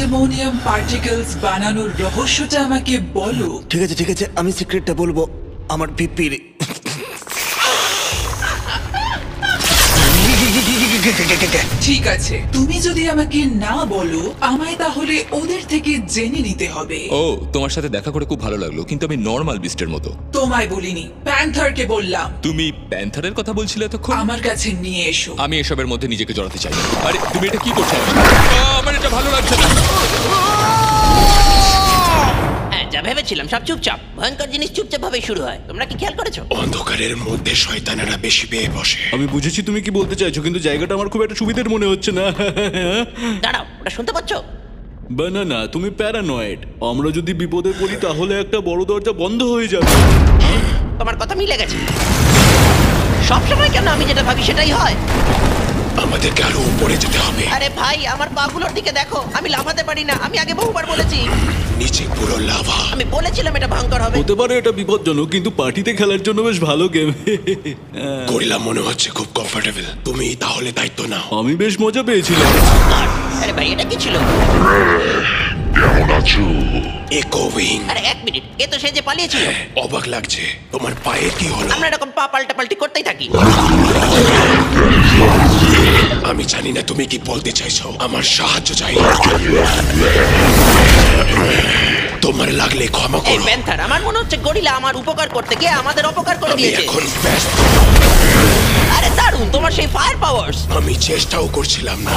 Pandemonium particles বানানোর রহস্যটা আমাকে বলো। ঠিক আছে আমি সিক্রেটটা বলবো। আমার পিপির ঠিক আছে, তুমি যদি আমাকে না বলো আমায় তাহলে ওদের থেকে জেনে নিতে হবে। ও, তোমার সাথে দেখা করে খুব ভালো লাগলো, কিন্তু আমি নর্মাল বিস্টের মতো। তোমায় বলিনি, প্যান্থারকে বললাম। তুমি প্যান্থারের কথা বলছিলে এতক্ষণ। আমার কাছে নিয়ে এসো। আমি এসবের মধ্যে নিজেকে জড়াতে চাই না। আরে তুমি এটা কি করছো? আমার এটা ভালো লাগছে না। হ্যাঁ, যা ভেবেছিলাম সব চুপচাপ। ভয়ঙ্কর জিনিস চুপচাপ ভাবে শুরু হয়। তোমরা কি খেয়াল করেছো? অন্ধকারের মধ্যে শয়তানেরা বেশি পেয়ে বসে। আমি বুঝেছি তুমি কি বলতে চাইছো, কিন্তু জায়গাটা আমার খুব একটা সুবিধার মনে হচ্ছে না। দাঁড়াও, ওটা শুনতে পাচ্ছো? বানানা, তুমি প্যারানয়েড। আমরা যদি বিপদে পড়ি তাহলে একটা বড় দরজা বন্ধ হয়ে যাবে। তোমার কথা মিলে গেছে। সবসময় কেন আমি যেটা ভাবি সেটাই হয়? আমাদেরকে আরো উপরে যেতে হবে। আরে ভাই, আমার পাগুলোর দিকে দেখো। আমি লাফাতে পারি না। আমি আগে বহুবার বলেছি। নিচে পুরো লাভা। আমি বলেছিলাম এটা ভয়ঙ্কর হবে। হতে পারে এটা বিপজ্জনক, কিন্তু পার্টিতে খেলার জন্য বেশ ভালো গেম। গরিলা মনে হচ্ছে খুব কমফোর্টেবল। তুমি তাহলে দায়িত্ব নাও। আমি বেশ মজা পেয়েছিলাম। আরে ভাই, এটা কি ছিল? ইকোউইং। আরে এক মিনিট, এ তো সে যে পালিয়েছিল। অবাক লাগছে। তোমার পায়ের কি হলো? আমরা এরকম পা পাল্টাপাল্টি করতেই থাকি। আমি জানি না তুমি কি বলতে চাইছো। আমার সাহায্য চাই। তোমার লাগলে ক্ষমা এই করো। প্যান্থার, আমার মনে হচ্ছে গরিলা আমার উপকার করতে গিয়ে আমাদের অপকার করে আমি দিয়েছে। এখন ব্যস্ত। আরে দারুণ, তোমার সেই ফায়ার পাওয়ার্স। আমি চেষ্টাও করছিলাম না।